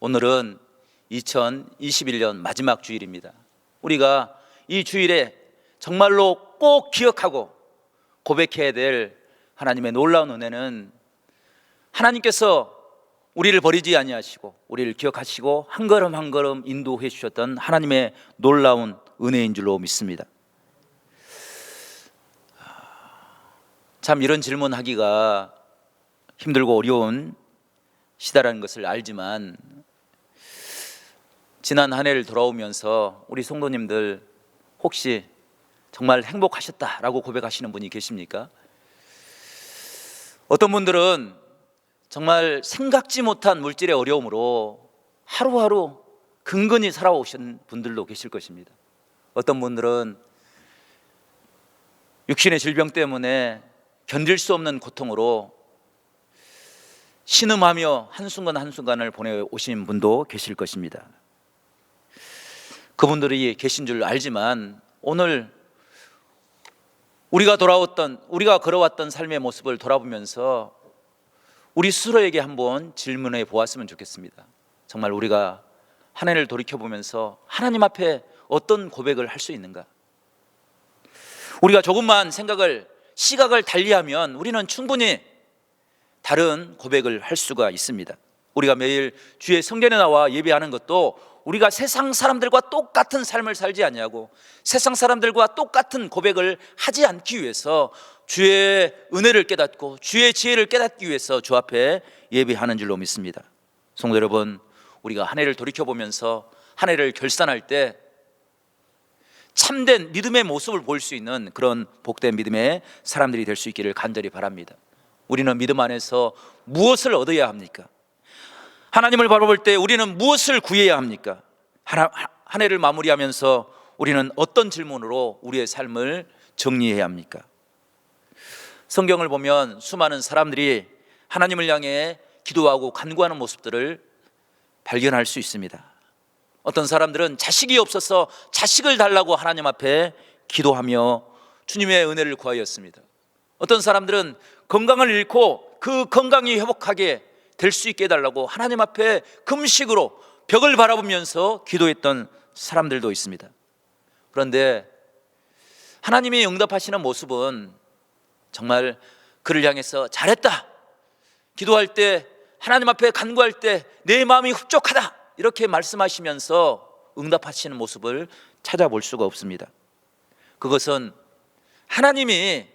오늘은 2021년 마지막 주일입니다. 우리가 이 주일에 정말로 꼭 기억하고 고백해야 될 하나님의 놀라운 은혜는 하나님께서 우리를 버리지 아니하시고 우리를 기억하시고 한 걸음 한 걸음 인도해 주셨던 하나님의 놀라운 은혜인 줄로 믿습니다. 참 이런 질문하기가 힘들고 어려운 시대라는 것을 알지만 지난 한 해를 돌아오면서 우리 성도님들 혹시 정말 행복하셨다라고 고백하시는 분이 계십니까? 어떤 분들은 정말 생각지 못한 물질의 어려움으로 하루하루 근근히 살아오신 분들도 계실 것입니다. 어떤 분들은 육신의 질병 때문에 견딜 수 없는 고통으로 신음하며 한순간 한순간을 보내오신 분도 계실 것입니다. 그분들이 계신 줄 알지만 오늘 우리가 걸어왔던 삶의 모습을 돌아보면서 우리 스스로에게 한번 질문해 보았으면 좋겠습니다. 정말 우리가 한 해를 돌이켜보면서 하나님 앞에 어떤 고백을 할 수 있는가? 우리가 조금만 시각을 달리하면 우리는 충분히 다른 고백을 할 수가 있습니다. 우리가 매일 주의 성전에 나와 예배하는 것도 우리가 세상 사람들과 똑같은 삶을 살지 아니하고 세상 사람들과 똑같은 고백을 하지 않기 위해서 주의 은혜를 깨닫고 주의 지혜를 깨닫기 위해서 주 앞에 예배하는 줄로 믿습니다. 성도 여러분, 우리가 한 해를 돌이켜보면서 한 해를 결산할 때 참된 믿음의 모습을 볼 수 있는 그런 복된 믿음의 사람들이 될 수 있기를 간절히 바랍니다. 우리는 믿음 안에서 무엇을 얻어야 합니까? 하나님을 바라볼 때 우리는 무엇을 구해야 합니까? 한 해를 마무리하면서 우리는 어떤 질문으로 우리의 삶을 정리해야 합니까? 성경을 보면 수많은 사람들이 하나님을 향해 기도하고 간구하는 모습들을 발견할 수 있습니다. 어떤 사람들은 자식이 없어서 자식을 달라고 하나님 앞에 기도하며 주님의 은혜를 구하였습니다. 어떤 사람들은 건강을 잃고 그 건강이 회복하게 될 수 있게 해달라고 하나님 앞에 금식으로 벽을 바라보면서 기도했던 사람들도 있습니다. 그런데 하나님이 응답하시는 모습은 정말 그를 향해서 잘했다, 기도할 때 하나님 앞에 간구할 때 내 마음이 흡족하다 이렇게 말씀하시면서 응답하시는 모습을 찾아볼 수가 없습니다. 그것은 하나님이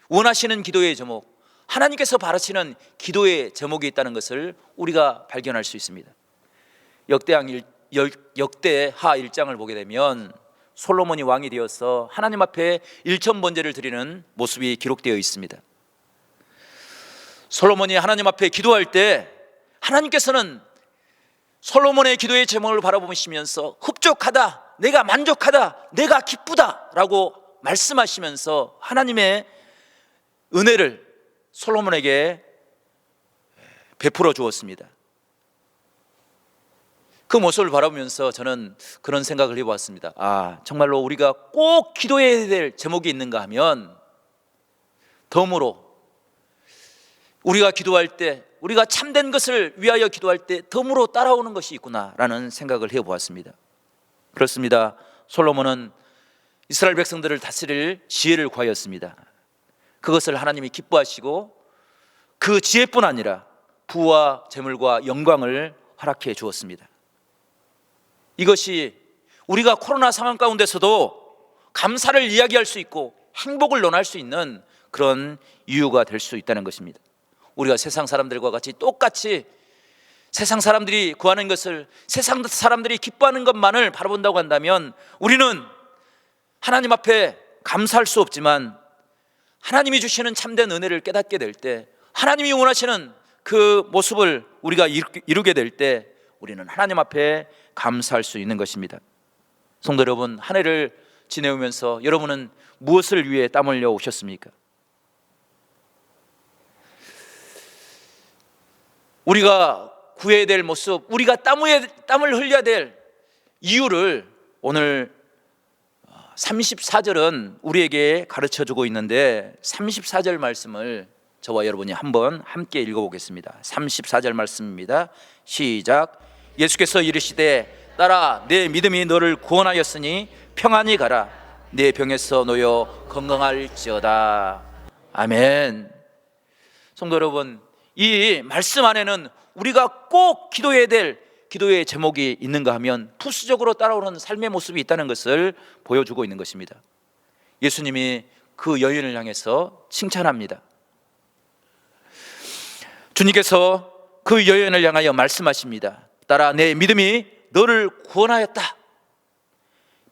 원하시는 기도의 제목, 하나님께서 바라시는 기도의 제목이 있다는 것을 우리가 발견할 수 있습니다. 역대하 1장을 보게 되면 솔로몬이 왕이 되어서 하나님 앞에 일천번제를 드리는 모습이 기록되어 있습니다. 솔로몬이 하나님 앞에 기도할 때 하나님께서는 솔로몬의 기도의 제목을 바라보시면서 흡족하다, 내가 만족하다, 내가 기쁘다 라고 말씀하시면서 하나님의 은혜를 솔로몬에게 베풀어 주었습니다. 그 모습을 바라보면서 저는 그런 생각을 해보았습니다. 정말로 우리가 꼭 기도해야 될 제목이 있는가 하면 덤으로 우리가 기도할 때, 우리가 참된 것을 위하여 기도할 때 덤으로 따라오는 것이 있구나라는 생각을 해보았습니다. 그렇습니다. 솔로몬은 이스라엘 백성들을 다스릴 지혜를 구하였습니다. 그것을 하나님이 기뻐하시고 그 지혜뿐 아니라 부와 재물과 영광을 허락해 주었습니다. 이것이 우리가 코로나 상황 가운데서도 감사를 이야기할 수 있고 행복을 논할 수 있는 그런 이유가 될 수 있다는 것입니다. 우리가 세상 사람들과 같이 똑같이 세상 사람들이 구하는 것을, 세상 사람들이 기뻐하는 것만을 바라본다고 한다면 우리는 하나님 앞에 감사할 수 없지만 하나님이 주시는 참된 은혜를 깨닫게 될 때, 하나님이 원하시는 그 모습을 우리가 이루게 될 때 우리는 하나님 앞에 감사할 수 있는 것입니다. 성도 여러분, 한 해를 지내오면서 여러분은 무엇을 위해 땀 흘려 오셨습니까? 우리가 구해야 될 모습, 우리가 땀을 흘려야 될 이유를 오늘 34절은 우리에게 가르쳐주고 있는데 34절 말씀을 저와 여러분이 한번 함께 읽어보겠습니다. 34절 말씀입니다. 시작. 예수께서 이르시되 딸아 내 믿음이 너를 구원하였으니 평안히 가라 내 병에서 놓여 건강할지어다. 아멘. 성도 여러분, 이 말씀 안에는 우리가 꼭 기도해야 될 기도의 제목이 있는가 하면 부수적으로 따라오는 삶의 모습이 있다는 것을 보여주고 있는 것입니다. 예수님이 그 여인을 향해서 칭찬합니다. 주님께서 그 여인을 향하여 말씀하십니다. 딸아 내 믿음이 너를 구원하였다.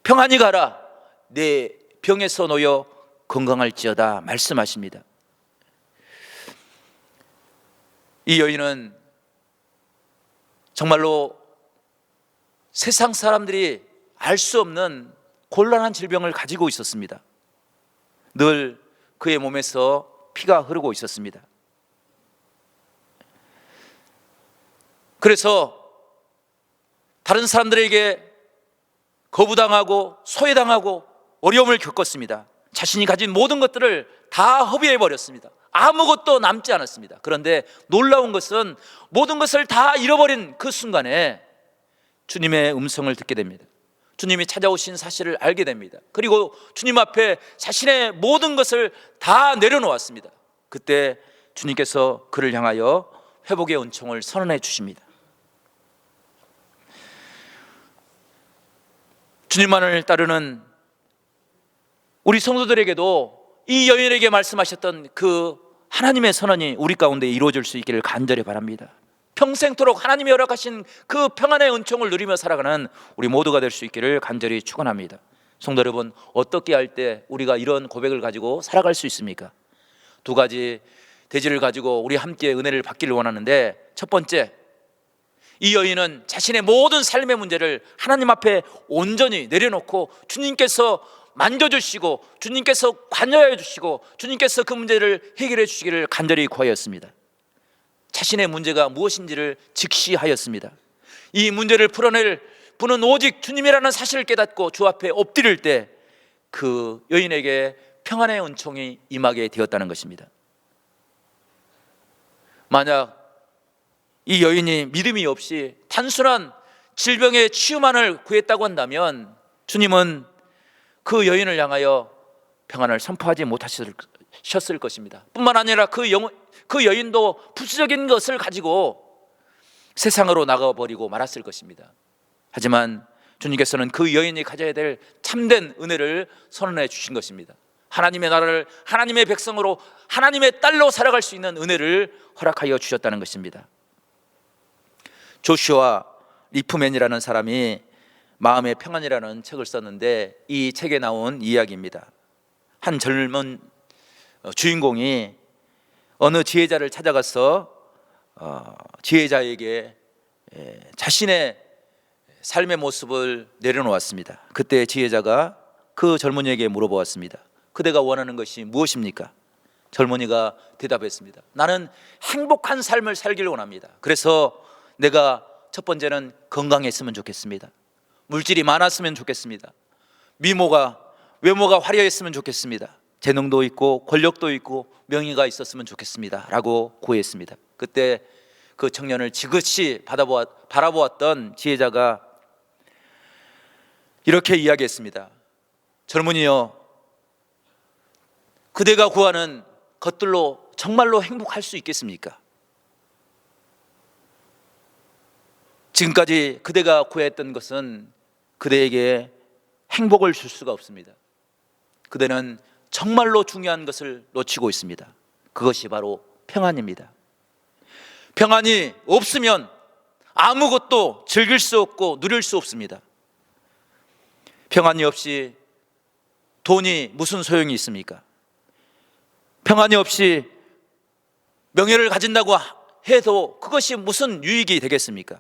평안히 가라 내 병에서 놓여 건강할지어다 말씀하십니다. 이 여인은 정말로 세상 사람들이 알 수 없는 곤란한 질병을 가지고 있었습니다. 늘 그의 몸에서 피가 흐르고 있었습니다. 그래서 다른 사람들에게 거부당하고 소외당하고 어려움을 겪었습니다. 자신이 가진 모든 것들을 다 허비해 버렸습니다. 아무것도 남지 않았습니다. 그런데 놀라운 것은 모든 것을 다 잃어버린 그 순간에 주님의 음성을 듣게 됩니다. 주님이 찾아오신 사실을 알게 됩니다. 그리고 주님 앞에 자신의 모든 것을 다 내려놓았습니다. 그때 주님께서 그를 향하여 회복의 은총을 선언해 주십니다. 주님만을 따르는 우리 성도들에게도 이 여인에게 말씀하셨던 그 하나님의 선언이 우리 가운데 이루어질 수 있기를 간절히 바랍니다. 평생토록 하나님이 허락하신 그 평안의 은총을 누리며 살아가는 우리 모두가 될 수 있기를 간절히 축원합니다. 성도 여러분, 어떻게 할 때 우리가 이런 고백을 가지고 살아갈 수 있습니까? 두 가지 대지를 가지고 우리 함께 은혜를 받기를 원하는데, 첫 번째, 이 여인은 자신의 모든 삶의 문제를 하나님 앞에 온전히 내려놓고 주님께서 만져주시고 주님께서 관여해 주시고 주님께서 그 문제를 해결해 주시기를 간절히 구하였습니다. 자신의 문제가 무엇인지를 직시하였습니다. 이 문제를 풀어낼 분은 오직 주님이라는 사실을 깨닫고 주 앞에 엎드릴 때 그 여인에게 평안의 은총이 임하게 되었다는 것입니다. 만약 이 여인이 믿음이 없이 단순한 질병의 치유만을 구했다고 한다면 주님은 그 여인을 향하여 평안을 선포하지 못하셨을 것입니다. 뿐만 아니라 그 여인도 부수적인 것을 가지고 세상으로 나가버리고 말았을 것입니다. 하지만 주님께서는 그 여인이 가져야 될 참된 은혜를 선언해 주신 것입니다. 하나님의 나라를 하나님의 백성으로 하나님의 딸로 살아갈 수 있는 은혜를 허락하여 주셨다는 것입니다. 조슈아 리프맨이라는 사람이 마음의 평안이라는 책을 썼는데 이 책에 나온 이야기입니다. 한 젊은 주인공이 어느 지혜자를 찾아가서 지혜자에게 자신의 삶의 모습을 내려놓았습니다. 그때 지혜자가 그 젊은이에게 물어보았습니다. 그대가 원하는 것이 무엇입니까? 젊은이가 대답했습니다. 나는 행복한 삶을 살기를 원합니다. 그래서 내가 첫 번째는 건강했으면 좋겠습니다. 물질이 많았으면 좋겠습니다. 외모가 화려했으면 좋겠습니다. 재능도 있고 권력도 있고 명예가 있었으면 좋겠습니다 라고 구했습니다. 그때 그 청년을 지그시 바라보았던 지혜자가 이렇게 이야기했습니다. 젊은이여, 그대가 구하는 것들로 정말로 행복할 수 있겠습니까? 지금까지 그대가 구했던 것은 그대에게 행복을 줄 수가 없습니다. 그대는 정말로 중요한 것을 놓치고 있습니다. 그것이 바로 평안입니다. 평안이 없으면 아무것도 즐길 수 없고 누릴 수 없습니다. 평안이 없이 돈이 무슨 소용이 있습니까? 평안이 없이 명예를 가진다고 해도 그것이 무슨 유익이 되겠습니까?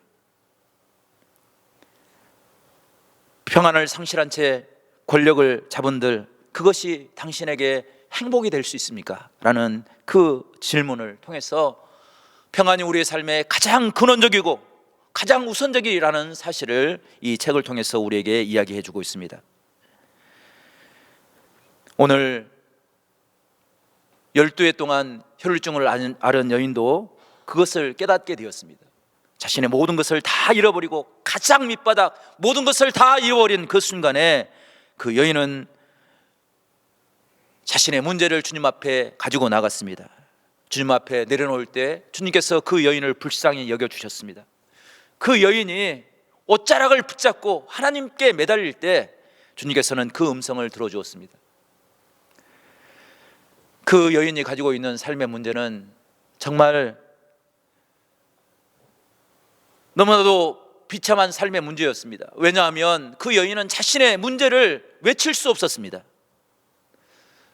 평안을 상실한 채 권력을 잡은들 그것이 당신에게 행복이 될 수 있습니까? 라는 그 질문을 통해서 평안이 우리의 삶에 가장 근원적이고 가장 우선적이라는 사실을 이 책을 통해서 우리에게 이야기해 주고 있습니다. 오늘 12해 동안 혈루증을 앓은 여인도 그것을 깨닫게 되었습니다. 자신의 모든 것을 다 잃어버리고 가장 밑바닥 모든 것을 다 잃어버린 그 순간에 그 여인은 자신의 문제를 주님 앞에 가지고 나갔습니다. 주님 앞에 내려놓을 때 주님께서 그 여인을 불쌍히 여겨주셨습니다. 그 여인이 옷자락을 붙잡고 하나님께 매달릴 때 주님께서는 그 음성을 들어주었습니다. 그 여인이 가지고 있는 삶의 문제는 정말 너무나도 비참한 삶의 문제였습니다. 왜냐하면 그 여인은 자신의 문제를 외칠 수 없었습니다.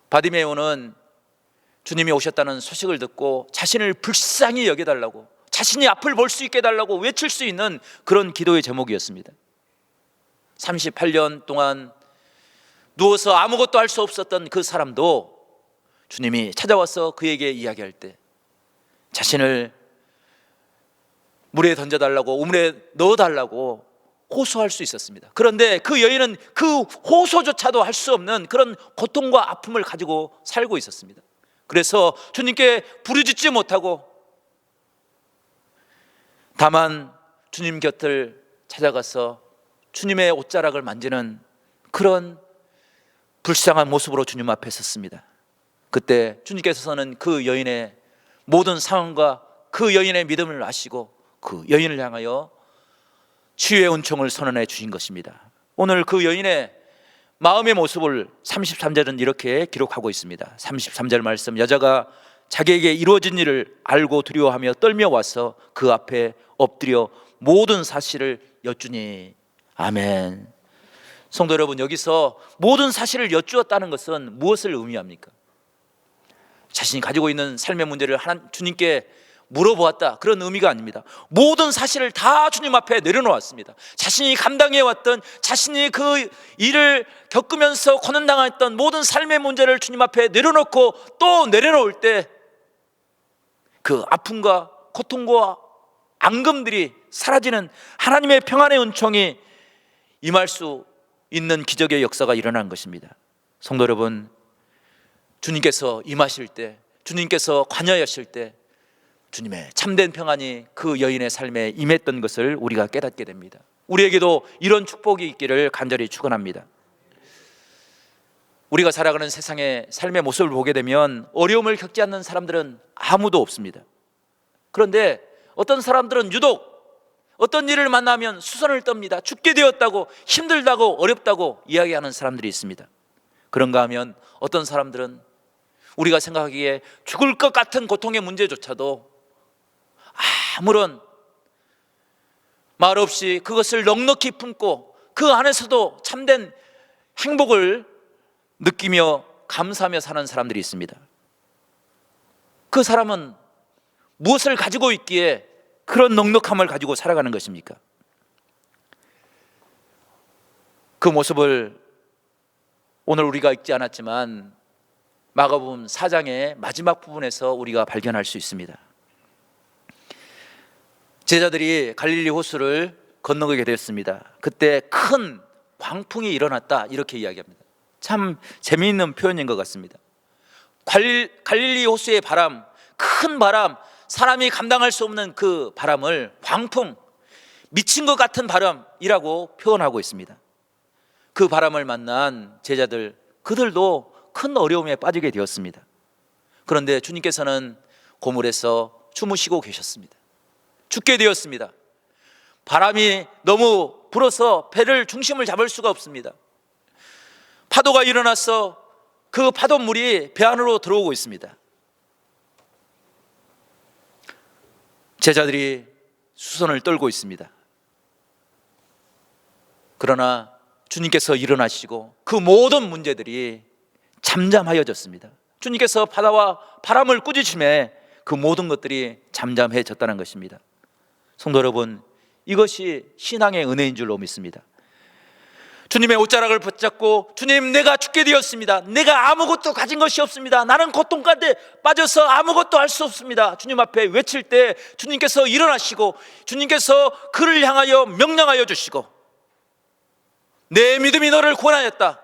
바디메오는 주님이 오셨다는 소식을 듣고 자신을 불쌍히 여겨달라고, 자신이 앞을 볼 수 있게 해달라고 외칠 수 있는 그런 기도의 제목이었습니다. 38년 동안 누워서 아무것도 할 수 없었던 그 사람도 주님이 찾아와서 그에게 이야기할 때 자신을 물에 던져달라고, 우물에 넣어달라고 호소할 수 있었습니다. 그런데 그 여인은 그 호소조차도 할 수 없는 그런 고통과 아픔을 가지고 살고 있었습니다. 그래서 주님께 부르짖지 못하고 다만 주님 곁을 찾아가서 주님의 옷자락을 만지는 그런 불쌍한 모습으로 주님 앞에 섰습니다. 그때 주님께서는 그 여인의 모든 상황과 그 여인의 믿음을 아시고 그 여인을 향하여 치유의 은총을 선언해 주신 것입니다. 오늘 그 여인의 마음의 모습을 33절은 이렇게 기록하고 있습니다. 33절 말씀, 여자가 자기에게 이루어진 일을 알고 두려워하며 떨며 와서 그 앞에 엎드려 모든 사실을 여쭈니. 아멘. 성도 여러분, 여기서 모든 사실을 여쭈었다는 것은 무엇을 의미합니까? 자신이 가지고 있는 삶의 문제를 주님께 물어보았다, 그런 의미가 아닙니다. 모든 사실을 다 주님 앞에 내려놓았습니다. 자신이 감당해왔던, 자신이 그 일을 겪으면서 고난당했던 모든 삶의 문제를 주님 앞에 내려놓고 또 내려놓을 때 그 아픔과 고통과 앙금들이 사라지는 하나님의 평안의 은총이 임할 수 있는 기적의 역사가 일어난 것입니다. 성도 여러분, 주님께서 임하실 때, 주님께서 관여하실 때 주님의 참된 평안이 그 여인의 삶에 임했던 것을 우리가 깨닫게 됩니다. 우리에게도 이런 축복이 있기를 간절히 축원합니다. 우리가 살아가는 세상의 삶의 모습을 보게 되면 어려움을 겪지 않는 사람들은 아무도 없습니다. 그런데 어떤 사람들은 유독 어떤 일을 만나면 수선을 떱니다. 죽게 되었다고, 힘들다고, 어렵다고 이야기하는 사람들이 있습니다. 그런가 하면 어떤 사람들은 우리가 생각하기에 죽을 것 같은 고통의 문제조차도 아무런 말 없이 그것을 넉넉히 품고 그 안에서도 참된 행복을 느끼며 감사하며 사는 사람들이 있습니다. 그 사람은 무엇을 가지고 있기에 그런 넉넉함을 가지고 살아가는 것입니까? 그 모습을 오늘 우리가 읽지 않았지만 마가복음 4장의 마지막 부분에서 우리가 발견할 수 있습니다. 제자들이 갈릴리 호수를 건너게 되었습니다. 그때 큰 광풍이 일어났다, 이렇게 이야기합니다. 참 재미있는 표현인 것 같습니다. 갈릴리 호수의 바람, 큰 바람, 사람이 감당할 수 없는 그 바람을 광풍, 미친 것 같은 바람이라고 표현하고 있습니다. 그 바람을 만난 제자들, 그들도 큰 어려움에 빠지게 되었습니다. 그런데 주님께서는 고물에서 주무시고 계셨습니다. 죽게 되었습니다. 바람이 너무 불어서 배를 중심을 잡을 수가 없습니다. 파도가 일어나서 그 파도물이 배 안으로 들어오고 있습니다. 제자들이 수선을 떨고 있습니다. 그러나 주님께서 일어나시고 그 모든 문제들이 잠잠하여졌습니다. 주님께서 바다와 바람을 꾸짖으심에 그 모든 것들이 잠잠해졌다는 것입니다. 성도 여러분, 이것이 신앙의 은혜인 줄로 믿습니다. 주님의 옷자락을 붙잡고, 주님, 내가 죽게 되었습니다. 내가 아무것도 가진 것이 없습니다. 나는 고통 가운데 빠져서 아무것도 할 수 없습니다. 주님 앞에 외칠 때 주님께서 일어나시고 주님께서 그를 향하여 명령하여 주시고, 내 믿음이 너를 구원하였다,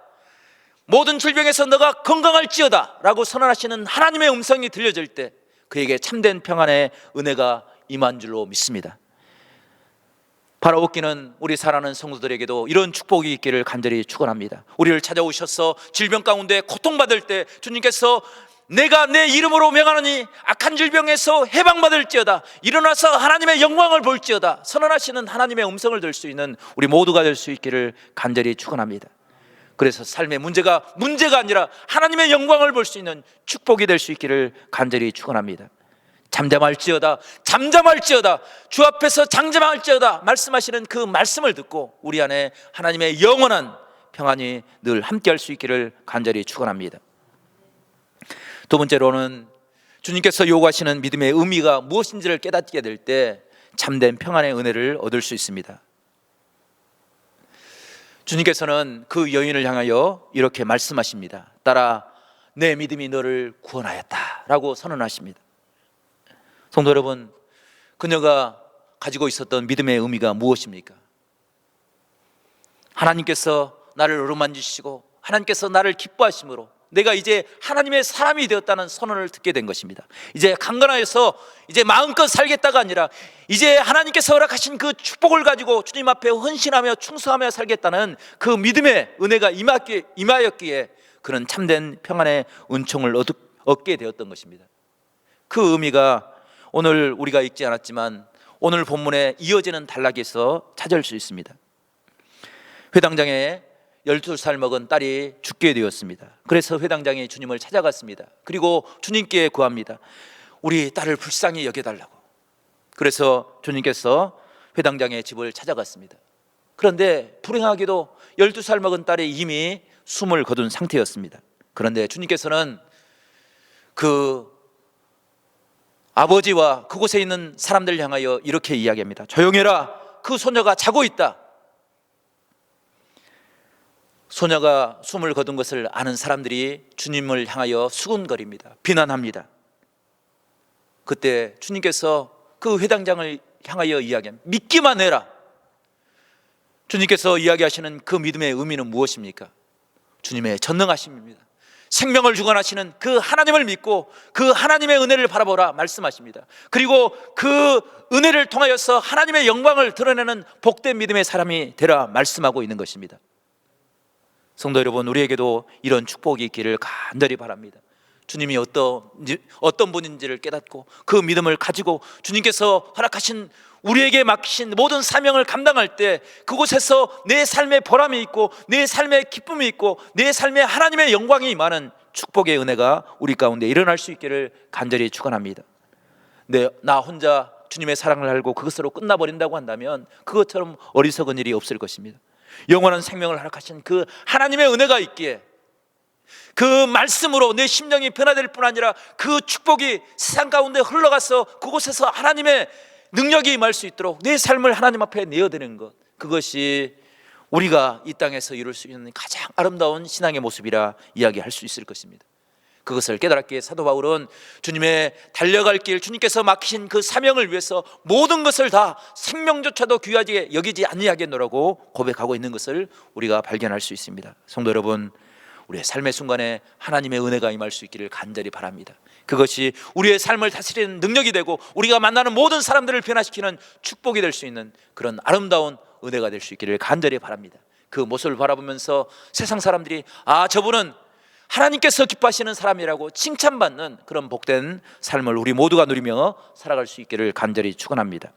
모든 질병에서 너가 건강할지어다 라고 선언하시는 하나님의 음성이 들려질 때 그에게 참된 평안의 은혜가 임한 줄로 믿습니다. 바라옵기는 우리 사랑하는 성도들에게도 이런 축복이 있기를 간절히 축원합니다. 우리를 찾아오셔서 질병 가운데 고통받을 때 주님께서 내가 내 이름으로 명하노니 악한 질병에서 해방받을지어다, 일어나서 하나님의 영광을 볼지어다 선언하시는 하나님의 음성을 들 수 있는 우리 모두가 될 수 있기를 간절히 축원합니다. 그래서 삶의 문제가 아니라 하나님의 영광을 볼 수 있는 축복이 될 수 있기를 간절히 축원합니다. 잠잠할지어다 주 앞에서 잠잠할지어다 말씀하시는 그 말씀을 듣고 우리 안에 하나님의 영원한 평안이 늘 함께할 수 있기를 간절히 축원합니다. 두 번째로는 주님께서 요구하시는 믿음의 의미가 무엇인지를 깨닫게 될 때 참된 평안의 은혜를 얻을 수 있습니다. 주님께서는 그 여인을 향하여 이렇게 말씀하십니다. 딸아, 내 믿음이 너를 구원하였다 라고 선언하십니다. 성도 여러분, 그녀가 가지고 있었던 믿음의 의미가 무엇입니까? 하나님께서 나를 어루만지시고 하나님께서 나를 기뻐하심으로 내가 이제 하나님의 사람이 되었다는 선언을 듣게 된 것입니다. 이제 강건하여서 이제 마음껏 살겠다가 아니라 이제 하나님께서 허락하신 그 축복을 가지고 주님 앞에 헌신하며 충성하며 살겠다는 그 믿음의 은혜가 임하였기에 그는 참된 평안의 은총을 얻게 되었던 것입니다. 그 의미가 오늘 우리가 읽지 않았지만 오늘 본문에 이어지는 단락에서 찾을 수 있습니다. 회당장에 12살 먹은 딸이 죽게 되었습니다. 그래서 회당장이 주님을 찾아갔습니다. 그리고 주님께 구합니다. 우리 딸을 불쌍히 여겨달라고. 그래서 주님께서 회당장의 집을 찾아갔습니다. 그런데 불행하게도 12살 먹은 딸이 이미 숨을 거둔 상태였습니다. 그런데 주님께서는 그 아버지와 그곳에 있는 사람들 향하여 이렇게 이야기합니다. 조용해라, 그 소녀가 자고 있다. 소녀가 숨을 거둔 것을 아는 사람들이 주님을 향하여 수군거립니다. 비난합니다. 그때 주님께서 그 회당장을 향하여 이야기합니다. 믿기만 해라. 주님께서 이야기하시는 그 믿음의 의미는 무엇입니까? 주님의 전능하심입니다. 생명을 주관하시는 그 하나님을 믿고 그 하나님의 은혜를 바라보라 말씀하십니다. 그리고 그 은혜를 통하여서 하나님의 영광을 드러내는 복된 믿음의 사람이 되라 말씀하고 있는 것입니다. 성도 여러분, 우리에게도 이런 축복이 있기를 간절히 바랍니다. 주님이 어떤 분인지를 깨닫고 그 믿음을 가지고 주님께서 허락하신 우리에게 맡기신 모든 사명을 감당할 때 그곳에서 내 삶의 보람이 있고 내 삶의 기쁨이 있고 내 삶에 하나님의 영광이 임하는 축복의 은혜가 우리 가운데 일어날 수 있기를 간절히 축원합니다. 나 혼자 주님의 사랑을 알고 그것으로 끝나버린다고 한다면 그것처럼 어리석은 일이 없을 것입니다. 영원한 생명을 허락하신 그 하나님의 은혜가 있기에 그 말씀으로 내 심령이 변화될 뿐 아니라 그 축복이 세상 가운데 흘러가서 그곳에서 하나님의 능력이 임할 수 있도록 내 삶을 하나님 앞에 내어드리는 것, 그것이 우리가 이 땅에서 이룰 수 있는 가장 아름다운 신앙의 모습이라 이야기할 수 있을 것입니다. 그것을 깨달았기에 사도 바울은 주님의 달려갈 길, 주님께서 맡기신 그 사명을 위해서 모든 것을 다 생명조차도 귀하게 여기지 아니하겠노라고 고백하고 있는 것을 우리가 발견할 수 있습니다. 성도 여러분, 우리의 삶의 순간에 하나님의 은혜가 임할 수 있기를 간절히 바랍니다. 그것이 우리의 삶을 다스리는 능력이 되고 우리가 만나는 모든 사람들을 변화시키는 축복이 될 수 있는 그런 아름다운 은혜가 될 수 있기를 간절히 바랍니다. 그 모습을 바라보면서 세상 사람들이 저분은 하나님께서 기뻐하시는 사람이라고 칭찬받는 그런 복된 삶을 우리 모두가 누리며 살아갈 수 있기를 간절히 축원합니다.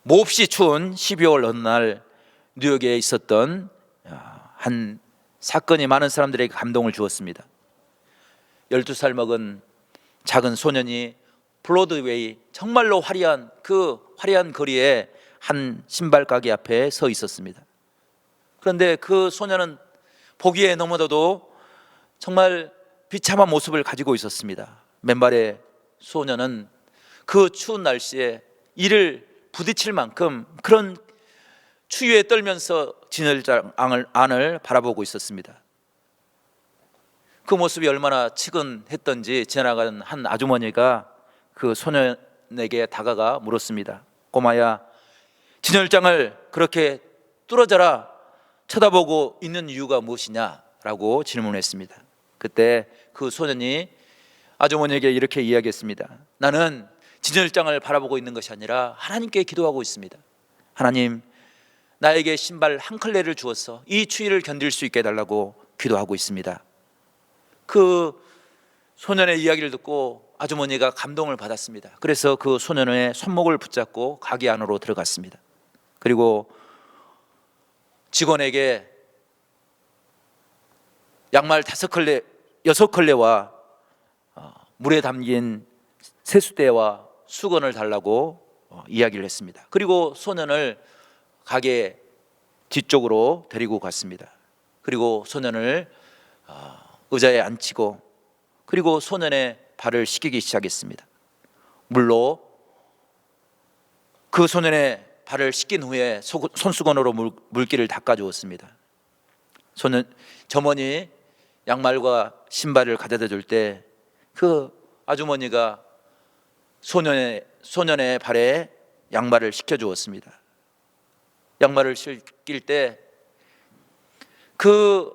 몹시 추운 12월 어느 날 뉴욕에 있었던 한 사건이 많은 사람들에게 감동을 주었습니다. 12살 먹은 작은 소년이 브로드웨이 정말로 화려한 거리에 한 신발 가게 앞에 서 있었습니다. 그런데 그 소년은 보기에 너무나도 정말 비참한 모습을 가지고 있었습니다. 맨발의 소년은 그 추운 날씨에 이를 부딪힐 만큼 그런 추위에 떨면서 진열장 안을 바라보고 있었습니다. 그 모습이 얼마나 측은했던지 지나가는 한 아주머니가 그 소년에게 다가가 물었습니다. 꼬마야, 진열장을 그렇게 뚫어져라 쳐다보고 있는 이유가 무엇이냐? 라고 질문했습니다. 그때 그 소년이 아주머니에게 이렇게 이야기했습니다. 나는 진열장을 바라보고 있는 것이 아니라 하나님께 기도하고 있습니다. 하나님, 나에게 신발 한 컬레를 주어서 이 추위를 견딜 수 있게 해달라고 기도하고 있습니다. 그 소년의 이야기를 듣고 아주머니가 감동을 받았습니다. 그래서 그 소년의 손목을 붙잡고 가게 안으로 들어갔습니다. 그리고 직원에게 양말 5컬레, 6컬레와 물에 담긴 세수대와 수건을 달라고 이야기를 했습니다. 그리고 소년을 가게 뒤쪽으로 데리고 갔습니다. 그리고 소년을 의자에 앉히고 그리고 소년의 발을 씻기기 시작했습니다. 물로 그 소년의 발을 씻긴 후에 손수건으로 물기를 닦아주었습니다. 점원이 양말과 신발을 가져다 줄 때 그 아주머니가 소년의 발에 양말을 씻겨주었습니다. 양말을 신길 때 그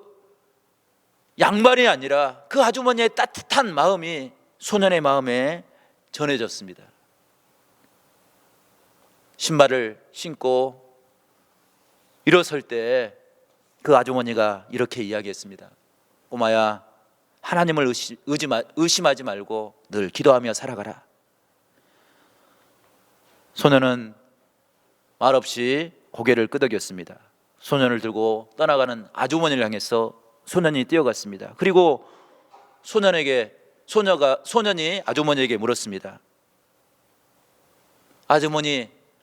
양말이 아니라 그 아주머니의 따뜻한 마음이 소년의 마음에 전해졌습니다. 신발을 신고 일어설 때 그 아주머니가 이렇게 이야기했습니다. 꼬마야, 하나님을 의심하지 말고 늘 기도하며 살아가라. 소년은 말없이 고개를 끄덕였습니다. 소년을 들고 떠나가는 아주머니를 향해서 소년이 뛰어갔습니다. 그리고 소년이 아주머니에게 물었습니다.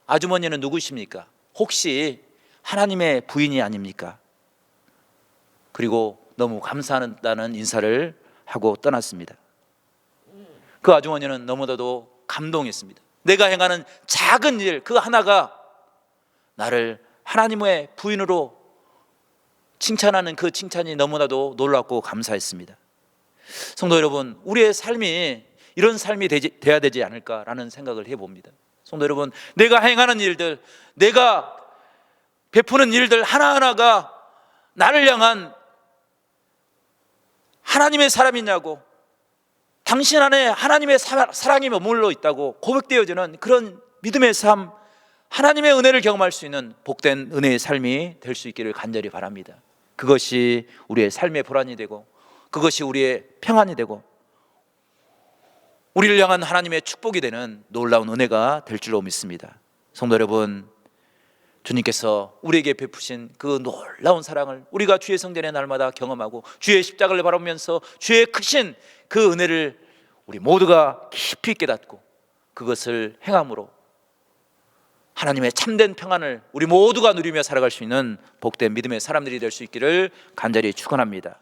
아주머니는 누구십니까? 혹시 하나님의 부인이 아닙니까? 그리고 너무 감사한다는 인사를 하고 떠났습니다. 그 아주머니는 너무나도 감동했습니다. 내가 행하는 작은 일 그 하나가 나를 하나님의 부인으로 칭찬하는 그 칭찬이 너무나도 놀랍고 감사했습니다. 성도 여러분, 우리의 삶이 이런 삶이 돼야 되지 않을까라는 생각을 해봅니다. 성도 여러분, 내가 행하는 일들, 내가 베푸는 일들 하나하나가 나를 향한 하나님의 사람이냐고, 당신 안에 하나님의 사랑이 머물러 있다고 고백되어지는 그런 믿음의 삶, 하나님의 은혜를 경험할 수 있는 복된 은혜의 삶이 될 수 있기를 간절히 바랍니다. 그것이 우리의 삶의 보람이 되고 그것이 우리의 평안이 되고 우리를 향한 하나님의 축복이 되는 놀라운 은혜가 될 줄로 믿습니다. 성도 여러분, 주님께서 우리에게 베푸신 그 놀라운 사랑을 우리가 주의 성전의 날마다 경험하고 주의 십자가를 바라보면서 주의 크신 그 은혜를 우리 모두가 깊이 깨닫고 그것을 행함으로 하나님의 참된 평안을 우리 모두가 누리며 살아갈 수 있는 복된 믿음의 사람들이 될 수 있기를 간절히 축원합니다.